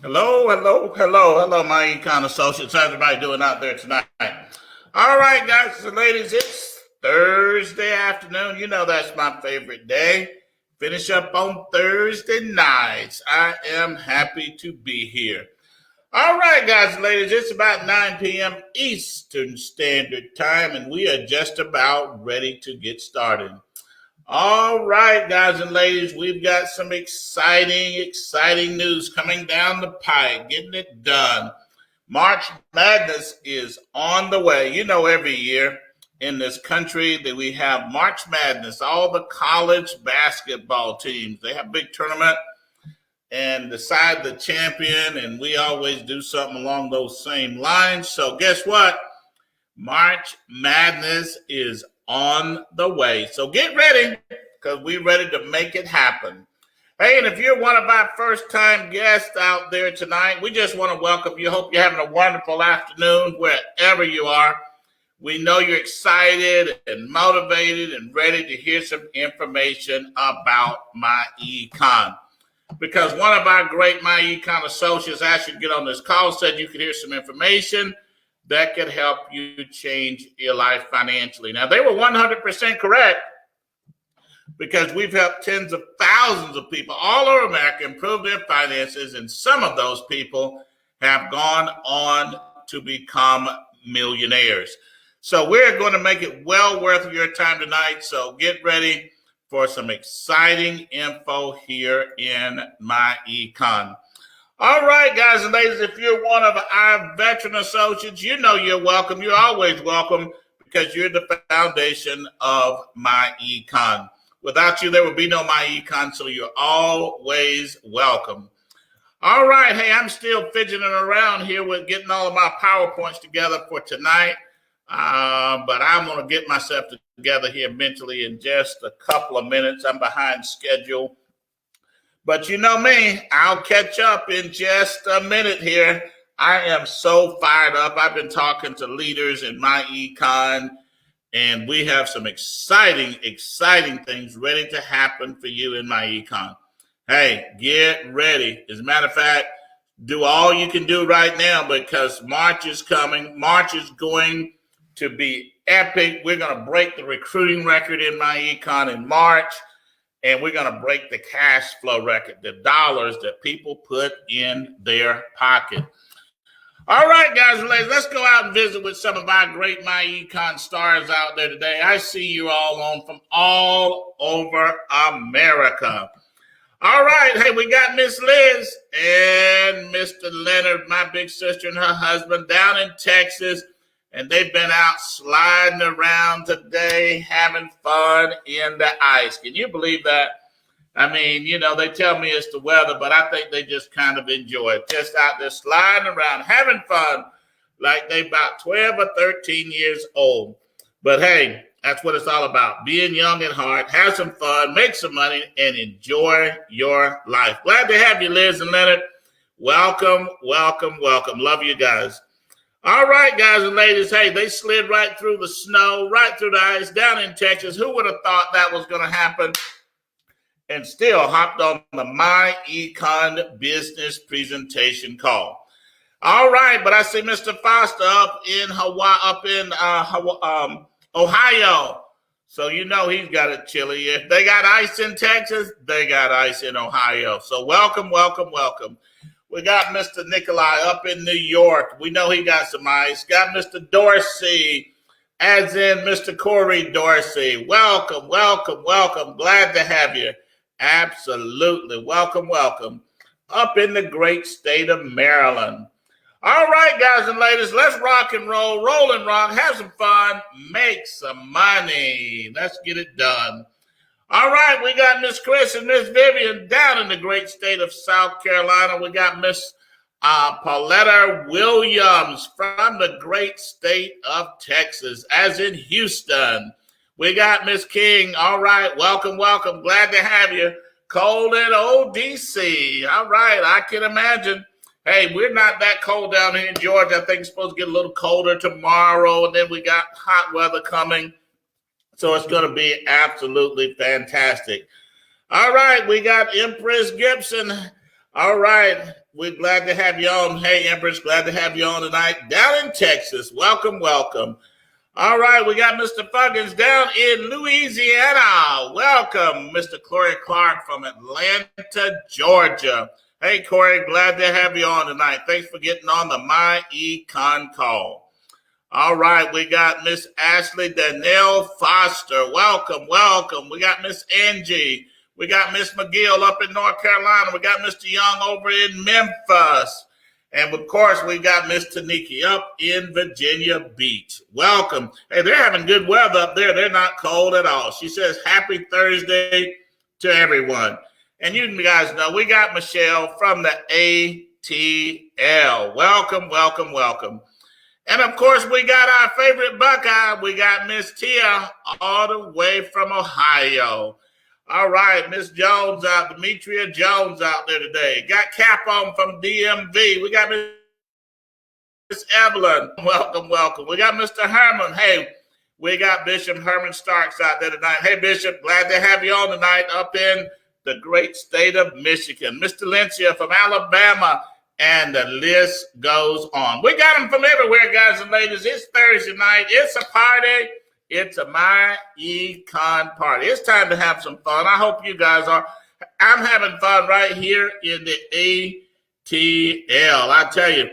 Hello, my econ associates. How's everybody doing out there tonight? All right, guys and ladies, it's Thursday afternoon. You know that's my favorite day. Finish up on Thursday nights. I am happy to be here. All right, guys and ladies, it's about 9 p.m. Eastern Standard Time, and we are just about ready to get started. All right, guys and ladies, we've got some exciting news coming down the pike, getting it done. March Madness is on the way. You know, every year in this country that we have March Madness, all the college basketball teams, they have a big tournament and decide the champion, and we always do something along those same lines. So guess what? March Madness is on the way. So get ready, because we're ready to make it happen. Hey, and if you're one of our first-time guests out there tonight, we just want to welcome you. Hope you're having a wonderful afternoon wherever you are. We know you're excited and motivated and ready to hear some information about Myecon. Because one of our great Myecon associates asked you to get on this call, said you could hear some information that could help you change your life financially. Now, they were 100% correct, because we've helped tens of thousands of people all over America improve their finances, and some of those people have gone on to become millionaires. So we're going to make it well worth your time tonight, so get ready for some exciting info here in Myecon. All right, guys and ladies, if you're one of our veteran associates, you know you're welcome. You're always welcome, because you're the foundation of Myecon. Without you, there would be no Myecon, so you're always welcome. All right, hey, I'm still fidgeting around here with getting all of my PowerPoints together for tonight, but I'm going to get myself together here mentally in just a couple of minutes. I'm behind schedule. But you know me, I'll catch up in just a minute here. I am so fired up. I've been talking to leaders in Myecon, and we have some exciting things ready to happen for you in Myecon. Hey, get ready. As a matter of fact, do all you can do right now, because March is coming. March is going to be epic. We're going to break the recruiting record in Myecon in March. And we're going to break the cash flow record, the dollars that people put in their pocket. All right, guys and ladies, let's go out and visit with some of our great Myecon stars out there today. I see you all on from all over America. All right, hey, we got Miss Liz and Mr. Leonard, my big sister, and her husband down in Texas. And they've been out sliding around today, having fun in the ice. Can you believe that? I mean, you know, they tell me it's the weather, but I think they just kind of enjoy it. Just out there sliding around, having fun, like they're about 12 or 13 years old. But hey, that's what it's all about. Being young at heart, have some fun, make some money, and enjoy your life. Glad to have you, Liz and Leonard. Welcome. Love you guys. All right, guys and ladies, hey, they slid right through the snow, right through the ice, down in Texas. Who would have thought that was going to happen? And still hopped on the Myecon business presentation call. All right, but I see Mr. Foster up in Ohio. So you know he's got it chilly. If they got ice in Texas, they got ice in Ohio. So welcome. We got Mr. Nikolai up in New York. We know he got some ice. Got Mr. Dorsey, as in Mr. Corey Dorsey. Welcome. Glad to have you. Absolutely. Welcome. Up in the great state of Maryland. All right, guys and ladies, let's rock and roll and rock, have some fun, make some money. Let's get it done. All right, we got Miss Chris and Miss Vivian down in the great state of South Carolina. We got Miss Pauletta Williams from the great state of Texas, as in Houston. We got Miss King. All right, welcome. Glad to have you. Cold in old DC. All right, I can imagine. Hey, we're not that cold down here in Georgia. I think it's supposed to get a little colder tomorrow, and then we got hot weather coming. So it's going to be absolutely fantastic. All right, we got Empress Gibson All right. We're glad to have you on. Hey, Empress, glad to have you on tonight. Down in Texas. Welcome, welcome. All right, we got Mr. Fuggins down in Louisiana. Welcome, Mr. Corey Clark from Atlanta, Georgia. Hey, Corey, glad to have you on tonight. Thanks for getting on the Myecon call. All right, we got Miss Ashley Danielle Foster. Welcome, welcome. We got Miss Angie. We got Miss McGill up in North Carolina. We got Mr. Young over in Memphis. And, of course, we got Miss Taniki up in Virginia Beach. Welcome. Hey, they're having good weather up there. They're not cold at all. She says, happy Thursday to everyone. And you guys know we got Michelle from the ATL. Welcome, welcome, welcome. And, of course, we got our favorite Buckeye. We got Miss Tia all the way from Ohio. All right, Miss Jones out, Demetria Jones out there today. Got Cap on from DMV. We got Miss Evelyn. Welcome, welcome. We got Mr. Herman. Hey, we got Bishop Herman Starks out there tonight. Hey, Bishop, glad to have you on tonight up in the great state of Michigan. Mr. Lencia from Alabama, and the list goes on. We got them from everywhere, guys and ladies. It's Thursday night. It's a party. It's a Myecon party. It's time to have some fun. I hope you guys are. I'm having fun right here in the ATL. I tell you,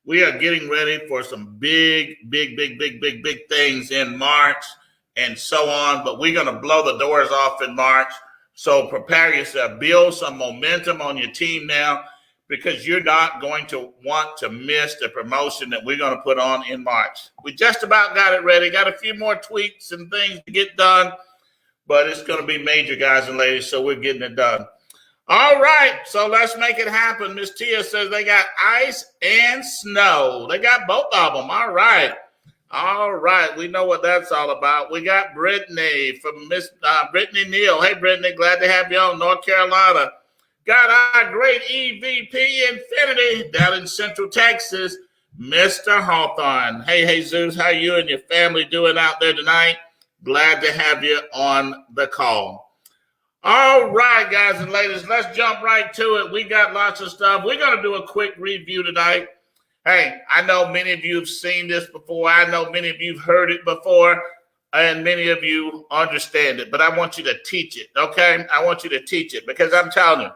we are getting ready for some big things in March and so on. But we're going to blow the doors off in March. So prepare yourself. Build some momentum on your team now, because you're not going to want to miss the promotion that we're going to put on in March. We just about got it ready. Got a few more tweaks and things to get done, but it's going to be major, guys and ladies, so we're getting it done. All right, so let's make it happen. Miss Tia says they got ice and snow. They got both of them. All right. All right, we know what that's all about. We got Brittany from Miss Brittany Neal. Hey, Brittany, glad to have you on, North Carolina. Got our great EVP Infinity down in Central Texas, Mr. Hawthorne. Hey, Jesus, how you and your family doing out there tonight? Glad to have you on the call. All right, guys and ladies, let's jump right to it. We got lots of stuff. We're going to do a quick review tonight. Hey, I know many of you have seen this before. I know many of you have heard it before, and many of you understand it. But I want you to teach it, okay? I want you to teach it, because I'm telling you,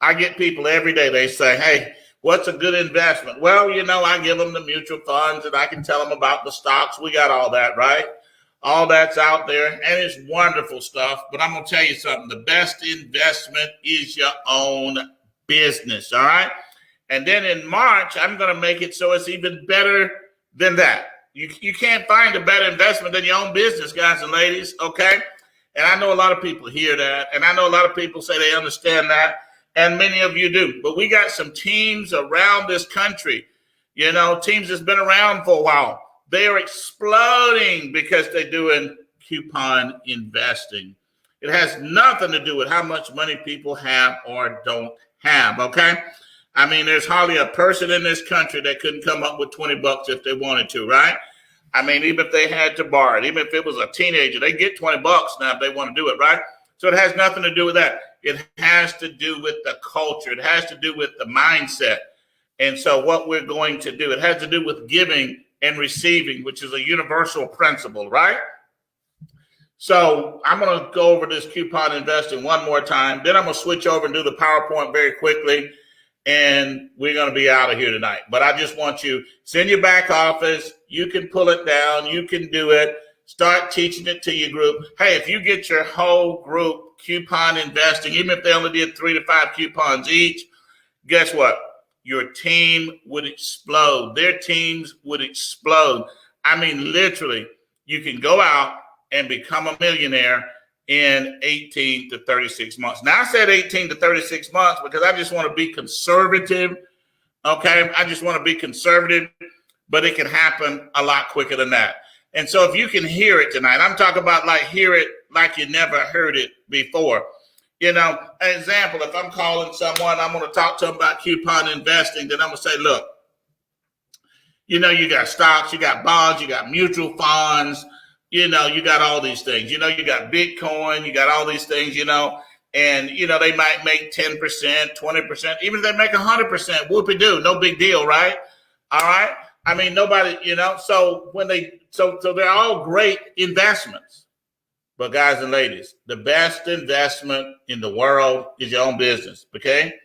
I get people every day, they say, hey, what's a good investment? Well, you know, I give them the mutual funds, and I can tell them about the stocks. We got all that, right? All that's out there, and it's wonderful stuff. But I'm going to tell you something. The best investment is your own business, all right? And then in March, I'm going to make it so it's even better than that. You can't find a better investment than your own business, guys and ladies, okay? And I know a lot of people hear that, and I know a lot of people say they understand that. And many of you do. But we got some teams around this country, you know, teams that's been around for a while. They are exploding because they're doing coupon investing. It has nothing to do with how much money people have or don't have, okay? I mean, there's hardly a person in this country that couldn't come up with $20 if they wanted to, right? I mean, even if they had to borrow it, even if it was a teenager, they get $20 now if they want to do it, right? So it has nothing to do with that. It has to do with the culture. It has to do with the mindset. And so what we're going to do, it has to do with giving and receiving, which is a universal principle, right? So I'm going to go over this coupon investing one more time. Then I'm going to switch over and do the PowerPoint very quickly. And we're going to be out of here tonight. But I just want you, it's in your back office. You can pull it down. You can do it. Start teaching it to your group. Hey, if you get your whole group coupon investing, even if they only did 3 to 5 coupons each, guess what? Your team would explode. Their teams would explode. I mean, literally, you can go out and become a millionaire in 18 to 36 months. Now, I said 18 to 36 months because I just want to be conservative, okay? I just want to be conservative, but it can happen a lot quicker than that. And so if you can hear it tonight, I'm talking about like hear it like you never heard it before. You know, an example, if I'm calling someone, I'm going to talk to them about coupon investing, then I'm going to say, look, you know, you got stocks, you got bonds, you got mutual funds, you know, you got all these things. You know, you got Bitcoin, you got all these things, you know, And, you know, they might make 10%, 20%, even if they make 100%, whoopie-doo, no big deal, right? All right. I mean, nobody, you know, so when so they're all great investments. But guys and ladies, the best investment in the world is your own business, okay?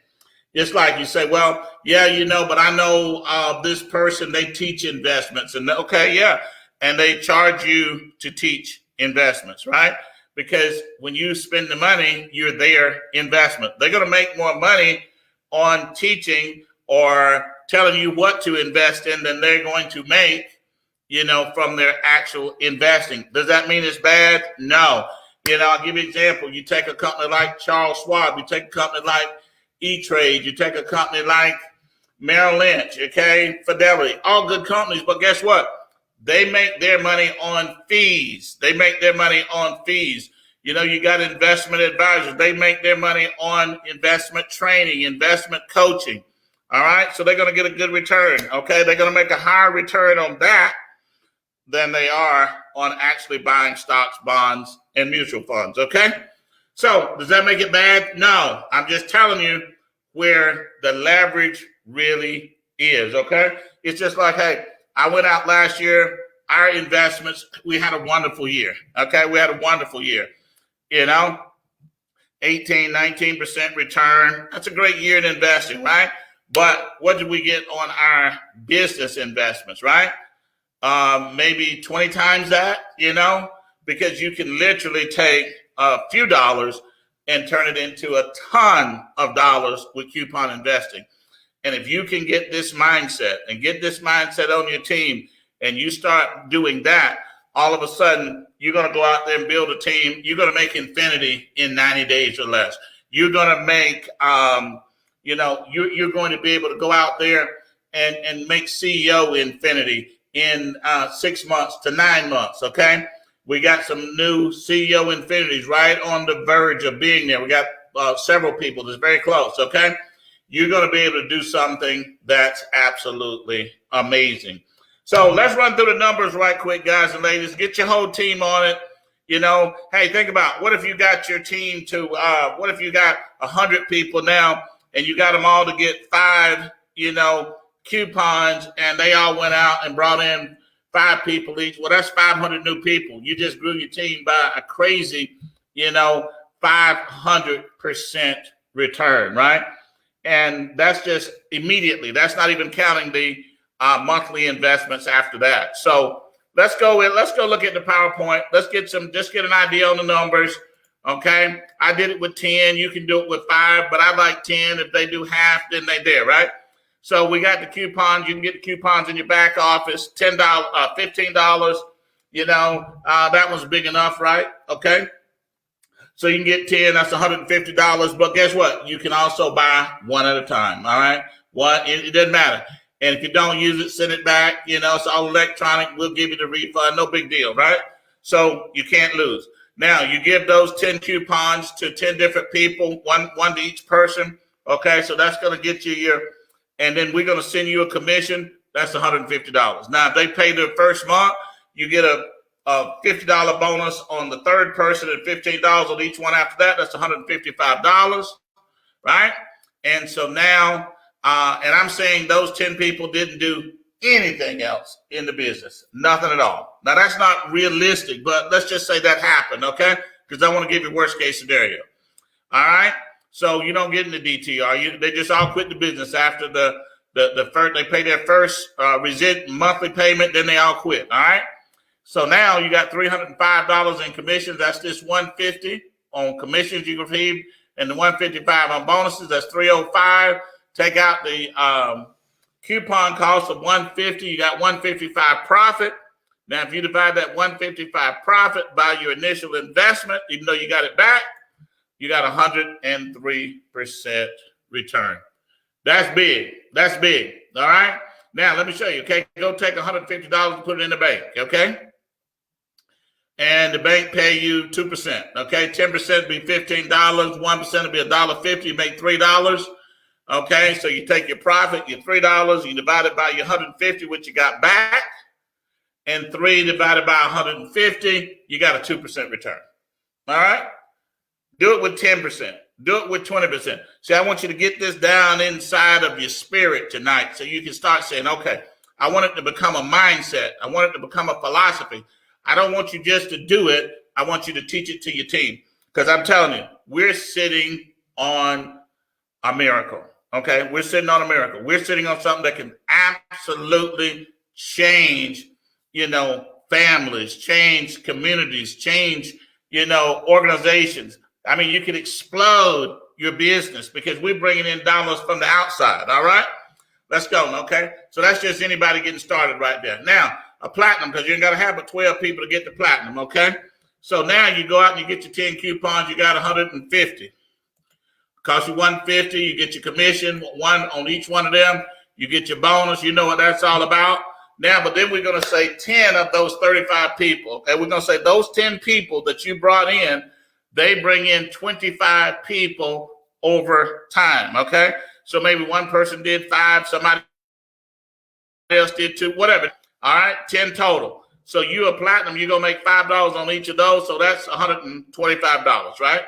It's like you say, well, yeah, you know, but I know this person, they teach investments. And okay, yeah, and they charge you to teach investments, right? Because when you spend the money, you're their investment. They're going to make more money on teaching or telling you what to invest in than they're going to make, you know, from their actual investing. Does that mean it's bad? No. You know, I'll give you an example. You take a company like Charles Schwab, you take a company like E-Trade, you take a company like Merrill Lynch, okay, Fidelity, all good companies, but guess what? They make their money on fees. They make their money on fees. You know, you got investment advisors. They make their money on investment training, investment coaching. All right, so they're going to get a good return, okay? They're going to make a higher return on that than they are on actually buying stocks, bonds, and mutual funds, okay? So does that make it bad? No, I'm just telling you where the leverage really is, okay? It's just like, hey, I went out last year, our investments, we had a wonderful year, okay? We had a wonderful year, you know, 18, 19% return. That's a great year in investing, right? But what did we get on our business investments, right? Maybe 20 times that, you know, because you can literally take a few dollars and turn it into a ton of dollars with coupon investing. And if you can get this mindset and get this mindset on your team and you start doing that, all of a sudden you're going to go out there and build a team. You're going to make infinity in 90 days or less. You're going to make, you know, you're going to be able to go out there and make CEO infinity in 6 months to 9 months, okay? We got some new CEO infinities right on the verge of being there. We got several people that's very close, okay? You're going to be able to do something that's absolutely amazing. So let's run through the numbers right quick, guys and ladies. Get your whole team on it. You know, hey, think about what if you got your team to, what if you got 100 people now and you got them all to get 5, you know, coupons and they all went out and brought in 5 people each. Well, that's 500 new people. You just grew your team by a crazy, you know, 500% return, right? And that's just immediately. That's not even counting the monthly investments after that. So let's go look at the PowerPoint. Let's get just get an idea on the numbers. Okay. I did it with 10. You can do it with 5, but I like 10. If they do half, then they're there, right? So we got the coupons. You can get the coupons in your back office, $10, $15. You know, that one's big enough, right? Okay. So you can get 10, that's $150. But guess what? You can also buy one at a time. All right. It doesn't matter. And if you don't use it, send it back. You know, it's all electronic. We'll give you the refund. No big deal, right? So you can't lose. Now you give those 10 coupons to 10 different people, one to each person. Okay. So that's going to get you and then we're going to send you a commission. That's $150. Now, if they pay their first month, you get a $50 bonus on the third person and $15 on each one after that. That's $155, right? And so now, and I'm saying those 10 people didn't do anything else in the business, nothing at all. Now, that's not realistic, but let's just say that happened, okay? Because I want to give you worst case scenario, all right? So you don't get in the DTR. They just all quit the business after the first. They pay their first monthly payment, then they all quit. All right. So now you got $305 in commissions. That's just $150 on commissions you receive, and the $155 on bonuses. That's $305. Take out the coupon cost of $150. You got $155 profit. Now, if you divide that $155 profit by your initial investment, even though you got it back, you got 103% return. That's big. That's big. All right. Now, let me show you. Okay. Go take $150 and put it in the bank. Okay. And the bank pay you 2%. Okay. 10% would be $15. 1% would be $1.50. You make $3. Okay. So you take your profit, your $3, you divide it by your 150, which you got back. And 3 divided by 150, you got a 2% return. All right. Do it with 10%. Do it with 20%. See, I want you to get this down inside of your spirit tonight so you can start saying, okay, I want it to become a mindset. I want it to become a philosophy. I don't want you just to do it. I want you to teach it to your team. Because I'm telling you, we're sitting on a miracle. Okay? We're sitting on a miracle. We're sitting on something that can absolutely change, families, change communities, change, organizations. I mean, you can explode your business because we're bringing in dollars from the outside. All right? Let's go. Okay? So that's just anybody getting started right there. Now, a platinum, because you ain't got to have but 12 people to get the platinum. Okay? So now you go out and you get your 10 coupons. You got 150. Cost you 150. You get your commission, one on each one of them. You get your bonus. You know what that's all about. Now, but then we're going to say 10 of those 35 people. Okay, we're going to say those 10 people that you brought in, they bring in 25 people over time. Okay, so maybe one person did 5, somebody else did 2, whatever. All right, 10 total. So you a platinum, you're going to make $5 on each of those. So that's $125, right?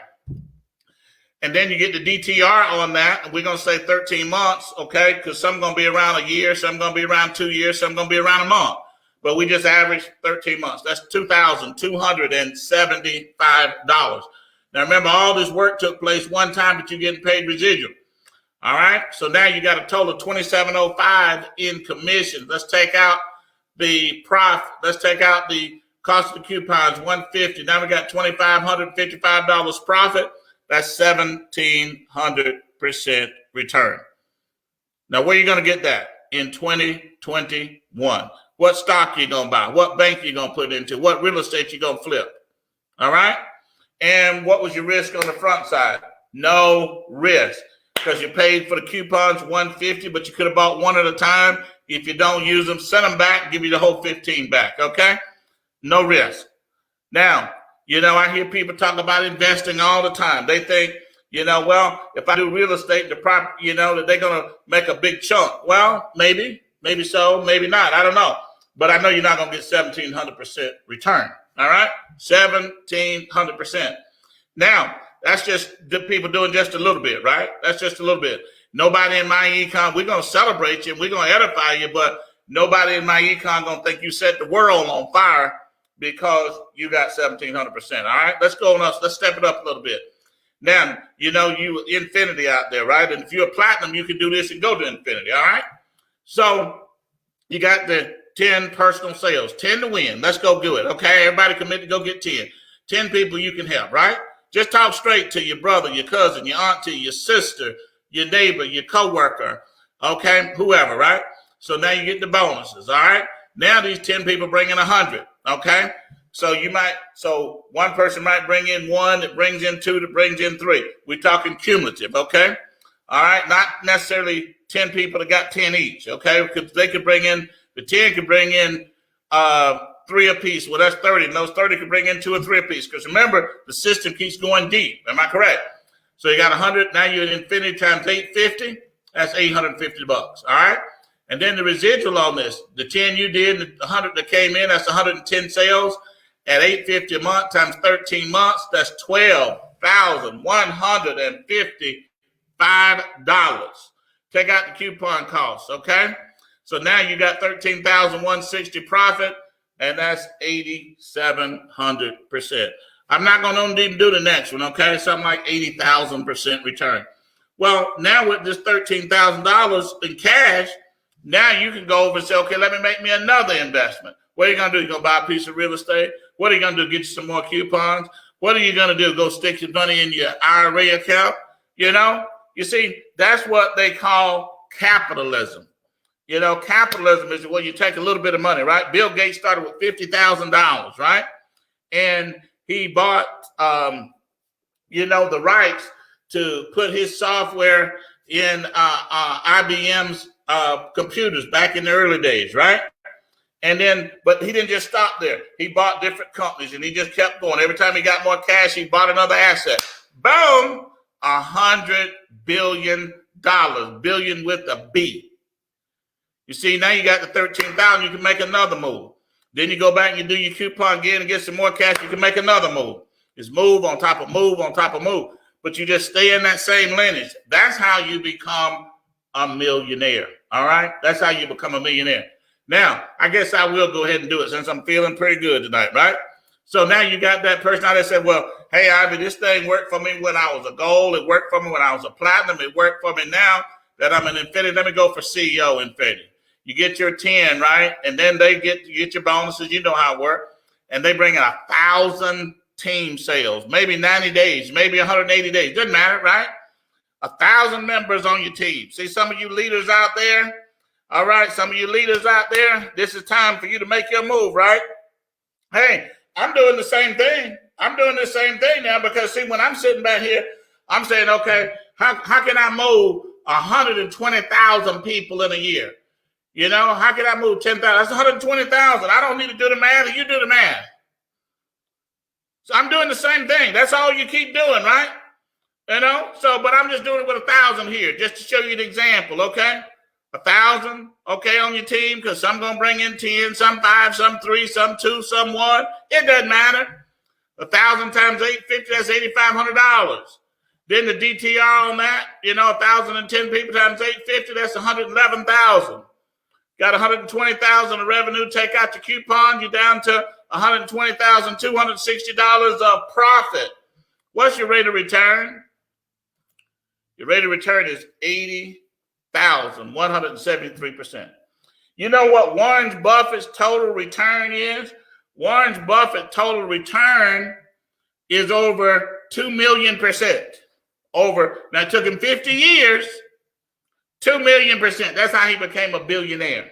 And then you get the DTR on that, and we're going to say 13 months, okay, because some going to be around a year, some going to be around 2 years, some going to be around a month. But we just average 13 months. That's $2,275. Now, remember, all this work took place one time, but you're getting paid residual. All right? So now you got a total of $2,705 in commissions. Let's take out the profit. Let's take out the cost of the coupons, $150. Now we got $2,555 profit. That's 1,700% return. Now, where are you going to get that? In 2021. What stock you going to buy? What bank you going to put into? What real estate you going to flip? All right? And what was your risk on the front side? No risk. Because you paid for the coupons $150, but you could have bought one at a time. If you don't use them, send them back, give you the whole 15 back. Okay? No risk. Now, I hear people talk about investing all the time. They think, well, if I do real estate, the property, that they're going to make a big chunk. Well, maybe so, maybe not. I don't know. But I know you're not going to get 1,700% return. All right? 1,700%. Now, that's just the people doing just a little bit, right? That's just a little bit. Nobody in Myecon, we're going to celebrate you and we're going to edify you, but nobody in Myecon going to think you set the world on fire because you got 1,700%. All right, let's go on. Let's step it up a little bit. Now, you infinity out there, right? And if you're a platinum, you can do this and go to infinity. All right. So you got the 10 personal sales, 10 to win. Let's go do it. Okay. Everybody commit to go get 10. 10 people you can help, right? Just talk straight to your brother, your cousin, your auntie, your sister, your neighbor, your coworker. Okay. Whoever, right? So now you get the bonuses. All right. Now these 10 people bring in 100. Okay. So one person might bring in 1 that brings in 2 that brings in 3. We're talking cumulative. Okay. All right. Not necessarily 10 people that got 10 each. Okay. Because they could bring in, the 10 could bring in 3 apiece. Well, that's 30. And those 30 could bring in 2 or 3 apiece. Because remember, the system keeps going deep. Am I correct? So you got 100. Now you're at infinity times 850. That's $850. All right. And then the residual on this, the 10 you did, the 100 that came in, that's 110 sales at $850 a month times 13 months. That's $12,155. Take out the coupon costs, okay? So now you got $13,160 profit, and that's 8,700%. I'm not going to even do the next one, okay? Something like 80,000% return. Well, now with this $13,000 in cash, now you can go over and say, okay, let me make me another investment. What are you going to do? You're going to buy a piece of real estate? What are you going to do? Get you some more coupons? What are you going to do? Go stick your money in your IRA account? You see, that's what they call capitalism. Capitalism is where you take a little bit of money, right? Bill Gates started with $50,000, right? And he bought, the rights to put his software in IBM's computers back in the early days, right? And then, but he didn't just stop there. He bought different companies and he just kept going. Every time he got more cash, he bought another asset. Boom, $100 billion, billion with a B. You see, now you got the 13,000, you can make another move. Then you go back and you do your coupon again and get some more cash, you can make another move. It's move on top of move on top of move. but you just stay in that same lineage. That's how you become a millionaire. All right? That's how you become a millionaire. Now, I guess I will go ahead and do it since I'm feeling pretty good tonight, right? So now you got that person out there said, well, hey, Ivy, this thing worked for me when I was a gold. It worked for me when I was a platinum. It worked for me now that I'm an infinity. Let me go for CEO infinity. You get your 10, right? And then you get your bonuses. You know how it works. And they bring in 1,000 team sales, maybe 90 days, maybe 180 days. Doesn't matter, right? 1,000 members on your team. See some of you leaders out there? All right, some of you leaders out there, this is time for you to make your move, right? Hey, I'm doing the same thing. I'm doing the same thing now because, see, when I'm sitting back here, I'm saying, okay, how can I move 120,000 people in a year? You know, how can I move 10,000? That's 120,000. I don't need to do the math. You do the math. So I'm doing the same thing. That's all you keep doing, right? You know, so, but I'm just doing it with 1,000 here just to show you an example, okay? 1,000, okay, on your team, because some going to bring in 10, some 5, some 3, some 2, some 1. It doesn't matter. 1,000 times 850, that's $8,500. Then the DTR on that, you know, 1,010 people times 850, that's 111,000. Got 120,000 of revenue, take out your coupon, you're down to $120,260 of profit. What's your rate of return? Your rate of return is 80,173%. You know what Warren Buffett's total return is? Warren Buffett's total return is over 2 million%. Now, it took him 50 years, 2 million%. That's how he became a billionaire.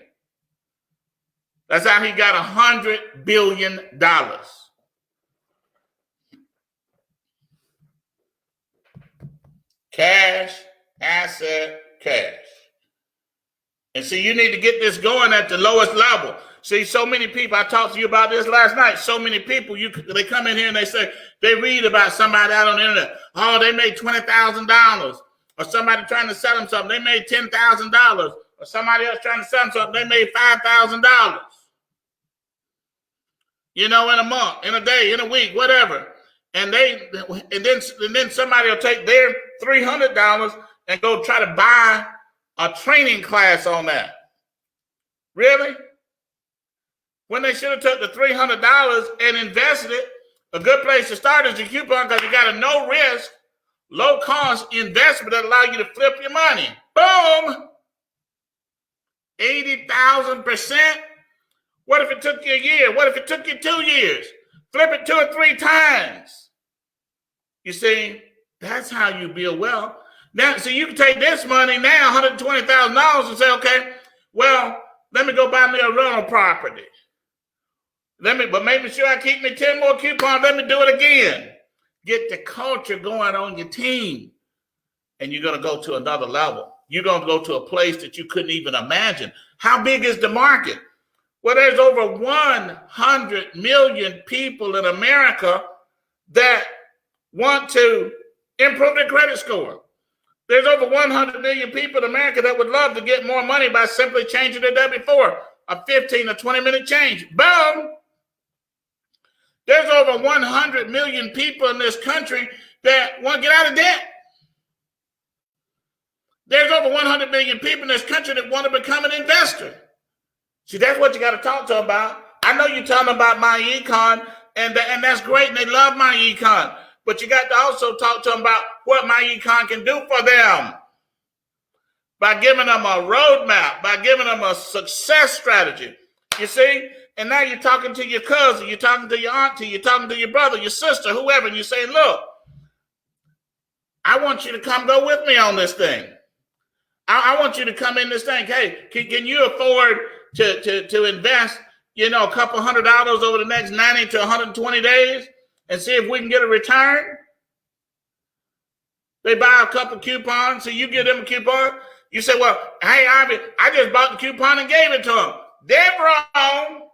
That's how he got $100 billion. Cash, asset, cash. And see, you need to get this going at the lowest level. See, so many people, I talked to you about this last night, so many people, they come in here and they say, they read about somebody out on the internet. Oh, they made $20,000. Or somebody trying to sell them something, they made $10,000. Or somebody else trying to sell them something, they made $5,000. You know, in a month, in a day, in a week, whatever. And then somebody will take their $300 and go try to buy a training class on that. Really? When they should have took the $300 and invested it. A good place to start is your coupon because you got a no risk, low cost investment that allow you to flip your money. Boom! 80,000%. What if it took you a year? What if it took you 2 years? Flip it 2 or 3 times. You see, that's how you build wealth. Now, so you can take this money now, $120,000, and say, okay, well, let me go buy me a rental property. But make sure I keep me 10 more coupons. Let me do it again. Get the culture going on your team. And you're going to go to another level. You're going to go to a place that you couldn't even imagine. How big is the market? Well, there's over 100 million people in America that want to improve their credit score. There's over 100 million people in America that would love to get more money by simply changing their W-4, a 15 or 20-minute change. Boom! There's over 100 million people in this country that want to get out of debt. There's over 100 million people in this country that want to become an investor. See, that's what you got to talk to them about. I know you're talking about Myecon, and that's great, and they love Myecon. But you got to also talk to them about what Myecon can do for them. By giving them a roadmap, by giving them a success strategy. You see? And now you're talking to your cousin, you're talking to your auntie, you're talking to your brother, your sister, whoever, and you're saying, look, I want you to come go with me on this thing. I want you to come in this thing. Hey, can you afford to invest, a couple $100 over the next 90 to 120 days and see if we can get a return? They buy a couple coupons, so you give them a coupon. You say, well, hey, Ivy, I just bought the coupon and gave it to them. Dead wrong.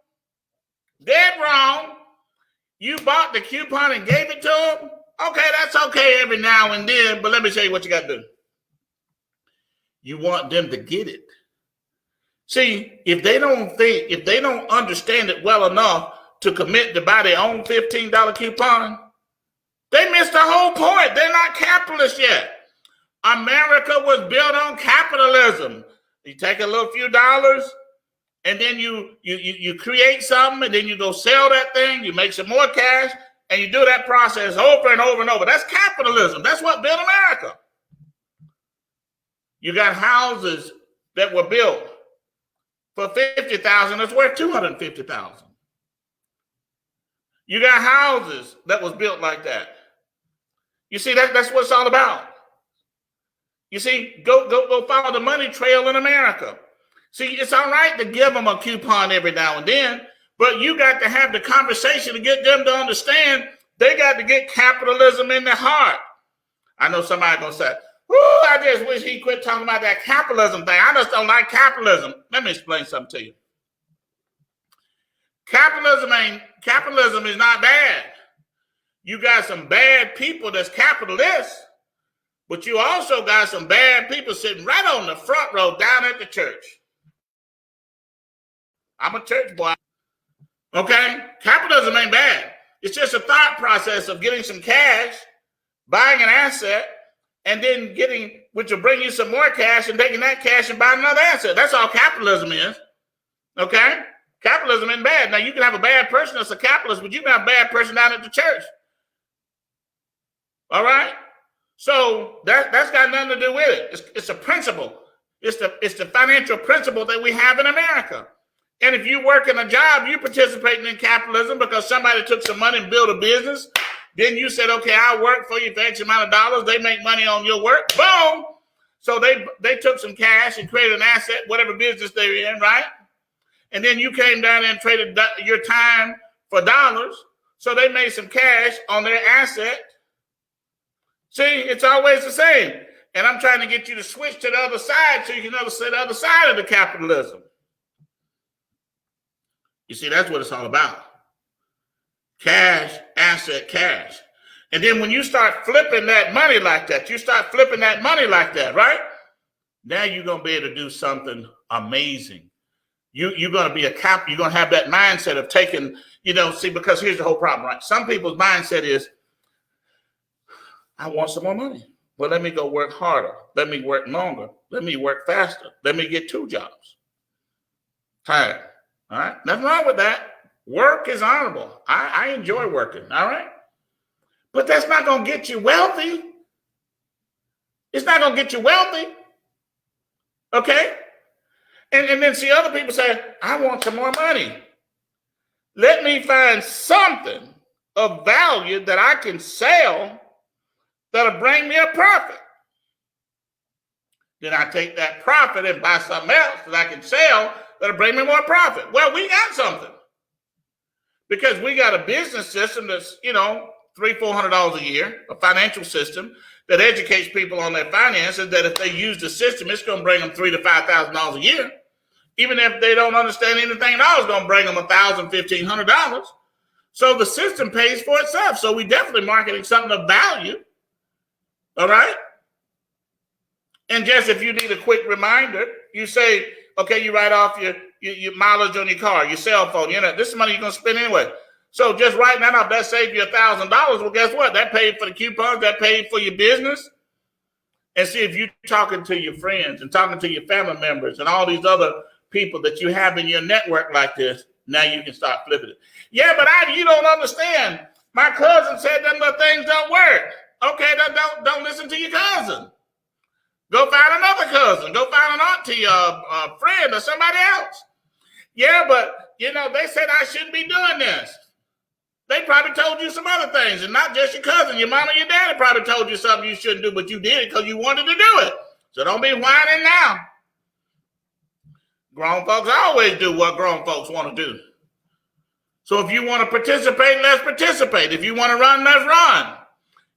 Dead wrong. You bought the coupon and gave it to them? Okay, that's okay every now and then, but let me show you what you got to do. You want them to get it. See, if they don't understand it well enough to commit to buy their own $15 coupon, They missed the whole point. They're not capitalists yet. America was built on capitalism. You take a little few dollars, and then you create something, and then you go sell that thing, you make some more cash, and you do that process over and over and over. That's capitalism. That's what built America. You got houses that were built for $50,000 that's worth $250,000. You got houses that was built like that. You see, that's what it's all about. You see, go follow the money trail in America. See, it's all right to give them a coupon every now and then, but you got to have the conversation to get them to understand they got to get capitalism in their heart. I know somebody going to say, "Ooh, I just wish he quit talking about that capitalism thing. I just don't like capitalism." Let me explain something to you. Capitalism is not bad. You got some bad people that's capitalists, but you also got some bad people sitting right on the front row down at the church. I'm a church boy. Okay? Capitalism ain't bad. It's just a thought process of getting some cash, buying an asset, and then which will bring you some more cash and taking that cash and buying another asset. That's all capitalism is. Okay? Capitalism ain't bad. Now, you can have a bad person that's a capitalist, but you can have a bad person down at the church. All right? So that's got nothing to do with it. It's a principle. It's the financial principle that we have in America. And if you work in a job, you're participating in capitalism because somebody took some money and built a business. Then you said, okay, I'll work for you for X amount of dollars. They make money on your work. Boom. So they took some cash and created an asset, whatever business they're in, right? And then you came down there and traded your time for dollars. So they made some cash on their asset. See, it's always the same. And I'm trying to get you to switch to the other side so you can understand the other side of the capitalism. You see, that's what it's all about. Cash, asset, cash. And then when you start flipping that money like that, right? Now you're going to be able to do something amazing. You're going to be you're going to have that mindset of taking, because here's the whole problem, right? Some people's mindset is, I want some more money. Well, let me go work harder. Let me work longer. Let me work faster. Let me get 2 jobs. Tired. All right. Nothing wrong with that. Work is honorable. I enjoy working. All right. But that's not going to get you wealthy. It's not going to get you wealthy. Okay. And then see other people say, I want some more money. Let me find something of value that I can sell that'll bring me a profit. Then I take that profit and buy something else that I can sell that'll bring me more profit. Well, we got something. Because we got a business system that's, $300-400 a year, a financial system that educates people on their finances, that if they use the system, it's going to bring them $3,000 to $5,000 a year. Even if they don't understand anything at all, it's going to bring them $1,000, $1,500. So the system pays for itself. So we definitely marketing something of value. All right? And just if you need a quick reminder, you say, okay, you write off your mileage on your car, your cell phone. This is money you're going to spend anyway. So just writing that off, that saved you $1,000. Well, guess what? That paid for the coupons. That paid for your business. And see, if you're talking to your friends and talking to your family members and all these other people that you have in your network like this, now you can start flipping it. Yeah, but you don't understand. My cousin said them little things don't work. Okay, don't listen to your cousin. Go find another cousin. Go find an auntie, a friend, or somebody else. Yeah, but, they said I shouldn't be doing this. They probably told you some other things, and not just your cousin. Your mom and your daddy probably told you something you shouldn't do, but you did it because you wanted to do it. So don't be whining now. Grown folks always do what grown folks want to do. So if you want to participate, let's participate. If you want to run, let's run.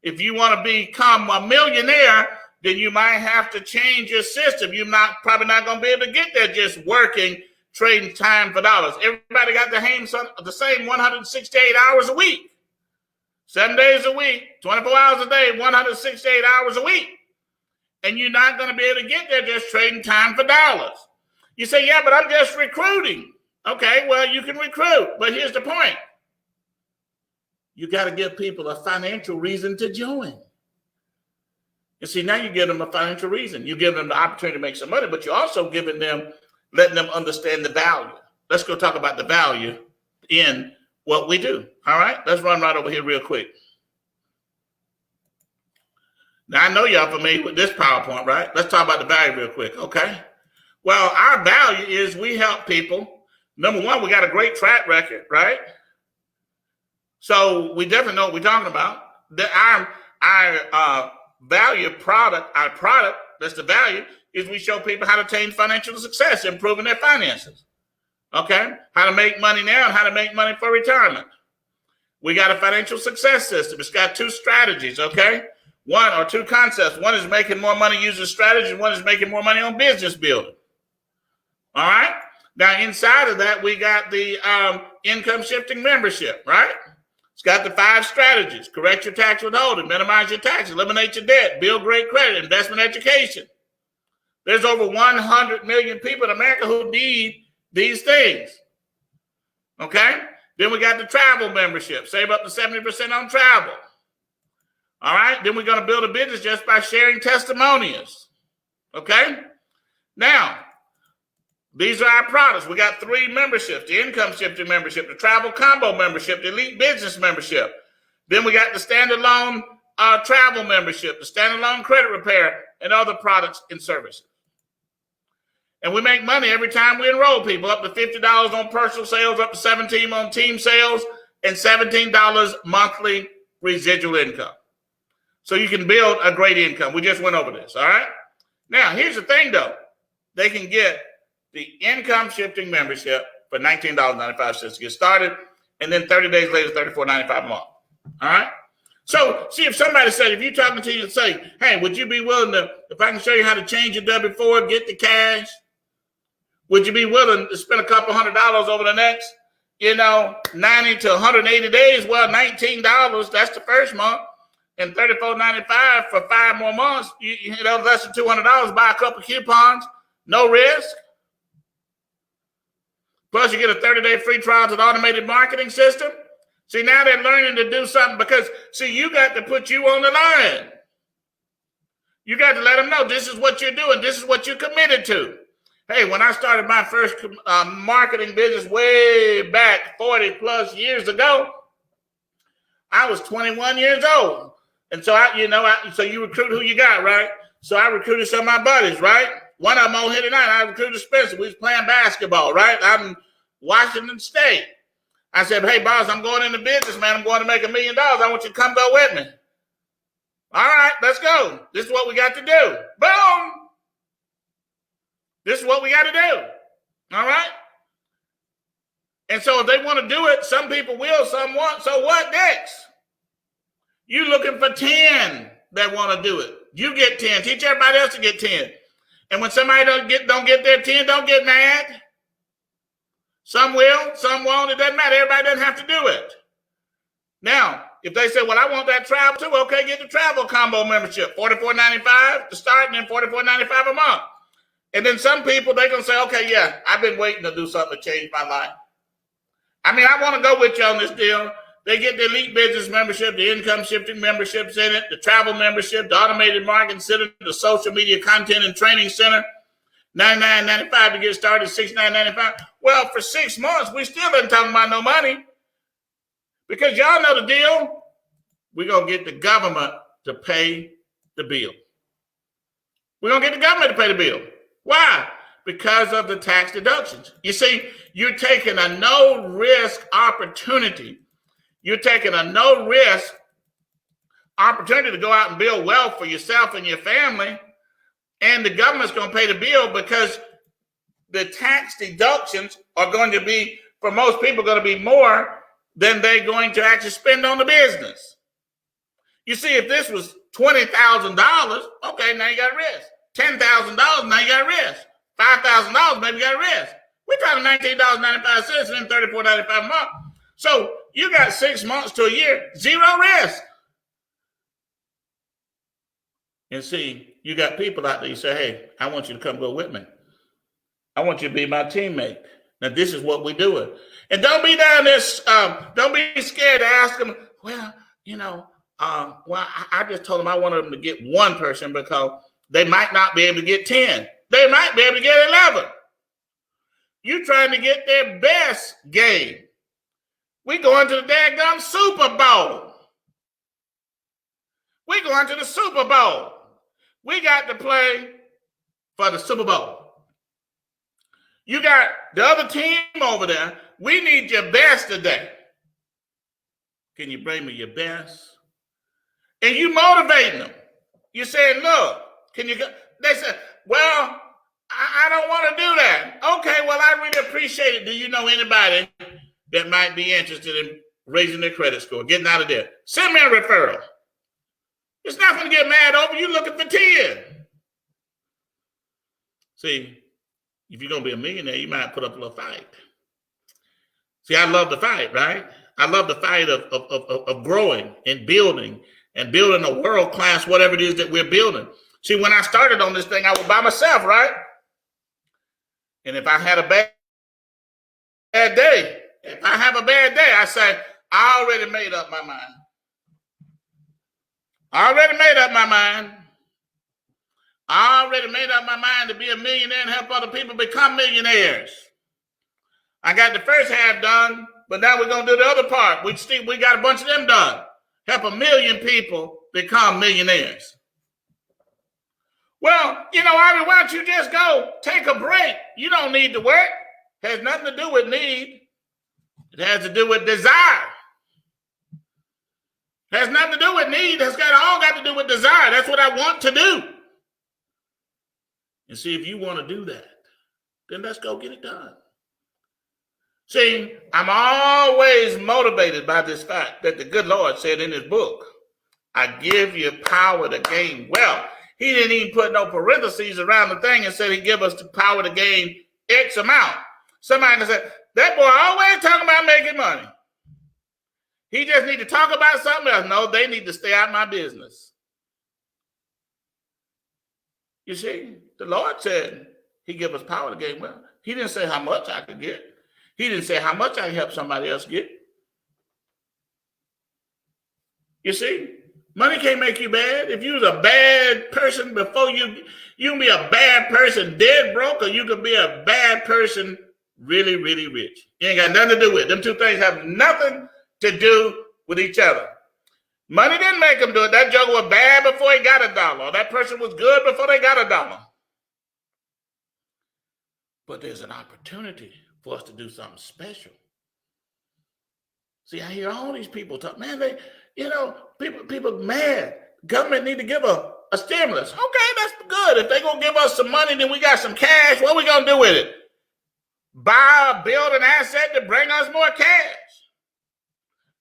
If you want to become a millionaire, then you might have to change your system. You're probably not going to be able to get there just working, trading time for dollars. Everybody got the same 168 hours a week. 7 days a week, 24 hours a day, 168 hours a week. And you're not going to be able to get there just trading time for dollars. You say, yeah, but I'm just recruiting. Okay, well, you can recruit. But here's the point. you got to give people a financial reason to join. You see, now you give them a financial reason. You give them the opportunity to make some money, but you're also giving them, letting them understand the value. Let's go talk about the value in what we do. All right, let's run right over here real quick. Now, I know y'all familiar with this PowerPoint, right? Let's talk about the value real quick, okay? Well, our value is we help people. Number one, we got a great track record, right? So we definitely know what we're talking about. Our value product, our product, that's the value, is we show people how to attain financial success, improving their finances, okay? How to make money now and how to make money for retirement. We got a financial success system. It's got two strategies, okay? One or two concepts. One is making more money using strategy. One is making more money on business building. All right? Now, inside of that, we got the income shifting membership, right? It's got the 5 strategies. Correct your tax withholding, minimize your taxes, eliminate your debt, build great credit, investment education. There's over 100 million people in America who need these things. Okay? Then we got the travel membership. Save up to 70% on travel. All right? Then we're going to build a business just by sharing testimonials. Okay? Now, these are our products. We got 3 memberships: the income shifting membership, the travel combo membership, the elite business membership. Then we got the standalone travel membership, the standalone credit repair, and other products and services. And we make money every time we enroll people, up to $50 on personal sales, up to $17 on team sales, and $17 monthly residual income. So you can build a great income. We just went over this, all right? Now, here's the thing, though. They can get the income shifting membership for $19.95 to get started, and then 30 days later, $34.95 a month, all right? So, see, if somebody said, if you're talking to you and say, hey, would you be willing to, if I can show you how to change your W-4, get the cash, would you be willing to spend a couple $100 over the next, 90 to 180 days? Well, $19, that's the first month, and $34.95 for 5 more months, less than $200, buy a couple coupons, no risk. Plus, you get a 30-day free trial to the automated marketing system. See, now they're learning to do something because, see, you got to put you on the line. You got to let them know this is what you're doing. This is what you're committed to. Hey, when I started my first marketing business way back 40 plus years ago, I was 21 years old. And so, so you recruit who you got, right? So I recruited some of my buddies, right? One of them on here tonight, I recruited Spencer. We was playing basketball, right? I'm in Washington State. I said, hey, boss, I'm going into business, man. I'm going to make $1 million. I want you to come go with me. All right, let's go. This is what we got to do. Boom. This is what we got to do. All right? And so if they want to do it, some people will, some won't. So what next? You looking for 10 that want to do it. You get 10. Teach everybody else to get 10. And when somebody don't get their 10, don't get mad. Some will, some won't. It doesn't matter. Everybody doesn't have to do it. Now, if they say, well, I want that travel too, okay, get the travel combo membership, $44.95 to start, and then $44.95 a month. And then some people, they're going to say, okay, yeah, I've been waiting to do something to change my life. I mean, I want to go with you on this deal. They get the elite business membership, the income shifting memberships in it, the travel membership, the automated marketing center, the social media content and training center, $99.95 to get started, $69.95. Well, for 6 months, we still ain't talking about no money because y'all know the deal. We're going to get the government to pay the bill. We're going to get the government to pay the bill. Why? Because of the tax deductions. You see, you're taking a no-risk opportunity. You're taking a no-risk opportunity to go out and build wealth for yourself and your family, and the government's going to pay the bill because the tax deductions are going to be, for most people, going to be more than they're going to actually spend on the business. You see, if this was $20,000, okay, now you got risk. $10,000, now you got risk. $5,000, maybe you got risk. We're talking $19.95 and then $34.95 a month. So you got 6 months to a year, zero risk. And see, you got people out there, you say, hey, I want you to come go with me. I want you to be my teammate. Now, this is what we're doing. And don't be down this, don't be scared to ask them, well, I just told them I wanted them to get one person because they might not be able to get 10. They might be able to get 11. You trying to get their best game. We going to the daggum Super Bowl. We going to the Super Bowl. We got to play for the Super Bowl. You got the other team over there. We need your best today. Can you bring me your best? And you motivating them. You saying, look, can you go? They said, well, I don't want to do that. Okay, well, I really appreciate it. Do you know anybody that might be interested in raising their credit score, getting out of there? Send me a referral. It's nothing to get mad over. You're looking for 10. See, if you're going to be a millionaire, you might put up a little fight. See, I love the fight, right? I love the fight of growing and building a world-class whatever it is that we're building. See, when I started on this thing, I was by myself, right? And if I had a bad day, I say, I already made up my mind. I already made up my mind to be a millionaire and help other people become millionaires. I got the first half done, but now we're going to do the other part. We got a bunch of them done. Help 1 million people become millionaires. Well, Ivy, why don't you just go take a break? You don't need to work. It has nothing to do with need. It has to do with desire. It has nothing to do with need. It's all got to do with desire. That's what I want to do. And see, if you want to do that, then let's go get it done. See, I'm always motivated by this fact that the good Lord said in his book, I give you power to gain wealth. He didn't even put no parentheses around the thing and said he give us the power to gain X amount. Somebody said, that boy always talking about making money. He just need to talk about something else. No, they need to stay out of my business. You see, the Lord said he give us power to gain wealth. He didn't say how much I could get. He didn't say how much I can help somebody else get. You see, money can't make you bad. If you was a bad person before you can be a bad person dead broke, or you can be a bad person really, really rich. You ain't got nothing to do with it. Them two things have nothing to do with each other. Money didn't make them do it. That joker was bad before he got $1. That person was good before they got $1. But there's an opportunity for us to do something special. See, I hear all these people talk, man, people mad. Government need to give a stimulus. Okay, that's good. If they're going to give us some money, then we got some cash. What are we going to do with it? Build an asset to bring us more cash.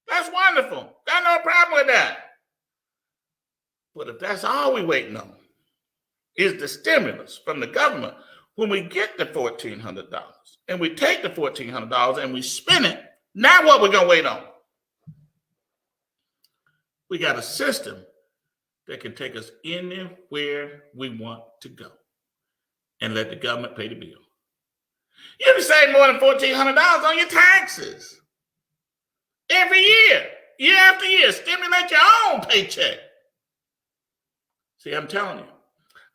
That's wonderful. Got no problem with that. But if that's all we waiting on is the stimulus from the government, when we get the $1,400 and we take the $1,400 and we spend it, now what we're going to wait on? We got a system that can take us anywhere we want to go and let the government pay the bill. You can save more than $1,400 on your taxes every year after year. Stimulate your own paycheck. See, I'm telling you,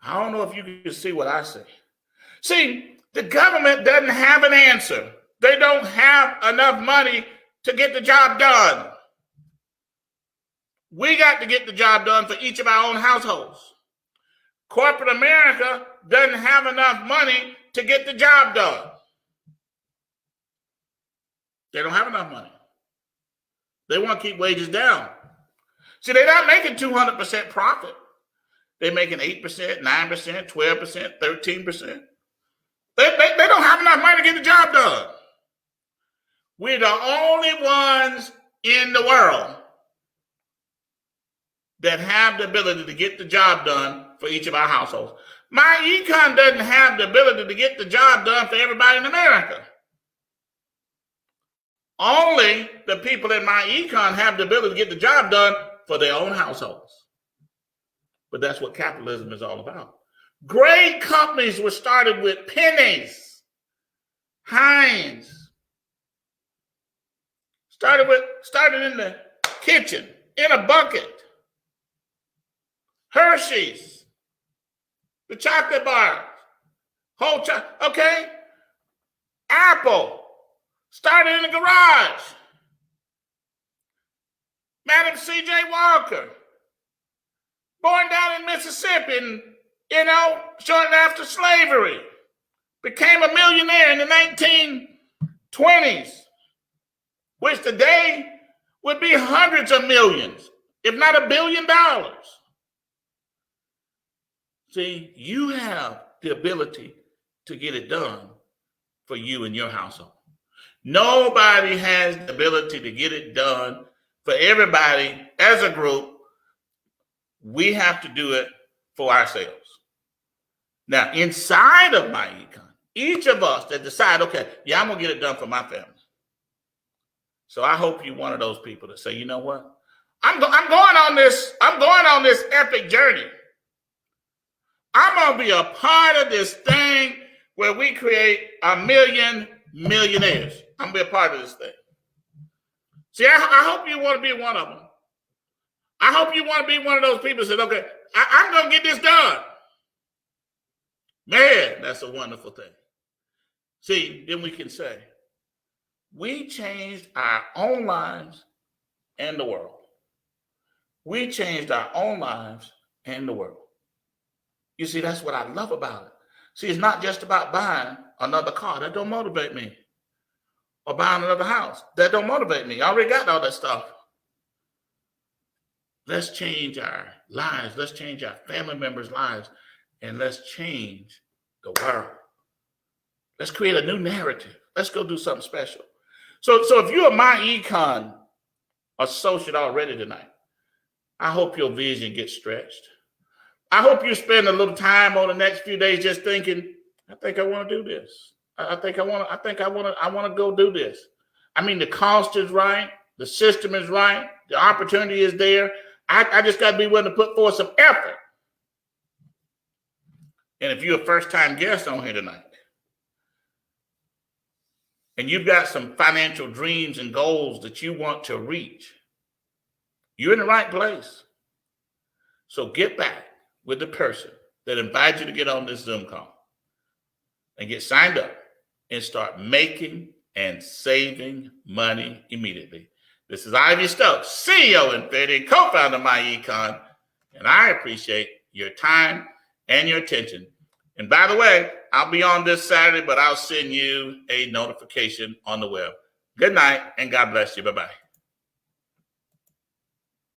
I don't know if you can see what I say. See, the government doesn't have an answer. They don't have enough money to get the job done. We got to get the job done for each of our own households. Corporate America doesn't have enough money to get the job done. They don't have enough money. They want to keep wages down. See, they're not making 200% profit. They're making 8%, 9%, 12%, 13%. They don't have enough money to get the job done. We're the only ones in the world that have the ability to get the job done for each of our households. Myecon doesn't have the ability to get the job done for everybody in America. Only the people in Myecon have the ability to get the job done for their own households. But that's what capitalism is all about. Great companies were started with pennies. Heinz started in the kitchen in a bucket. Hershey's, the chocolate bars, whole chocolate, okay? Apple, started in the garage. Madam C.J. Walker, born down in Mississippi, and, shortly after slavery, became a millionaire in the 1920s, which today would be hundreds of millions, if not $1 billion. See, you have the ability to get it done for you and your household. Nobody has the ability to get it done for everybody as a group. We have to do it for ourselves. Now, inside of Myecon, each of us that decide, okay, yeah, I'm going to get it done for my family. So I hope you're one of those people that say, you know what? I'm going on this epic journey. I'm going to be a part of this thing where we create 1 million millionaires. I'm going to be a part of this thing. See, I hope you want to be one of them. I hope you want to be one of those people that said, okay, I'm going to get this done. Man, that's a wonderful thing. See, then we can say, we changed our own lives and the world. We changed our own lives and the world. You see, that's what I love about it. See, it's not just about buying another car. That don't motivate me. Or buying another house. That don't motivate me. I already got all that stuff. Let's change our lives. Let's change our family members' lives. And let's change the world. Let's create a new narrative. Let's go do something special. So if you're a Myecon associate already tonight, I hope your vision gets stretched. I hope you spend a little time on the next few days just thinking, I think I want to do this. I think I want to go do this. I mean, the cost is right. The system is right. The opportunity is there. I just got to be willing to put forth some effort. And if you're a first-time guest on here tonight, and you've got some financial dreams and goals that you want to reach, you're in the right place. So get back with the person that invited you to get on this Zoom call and get signed up and start making and saving money immediately. This is Ivy Stokes, CEO and founder and co-founder of Myecon, and I appreciate your time and your attention. And by the way, I'll be on this Saturday, but I'll send you a notification on the web. Good night, and God bless you. Bye-bye.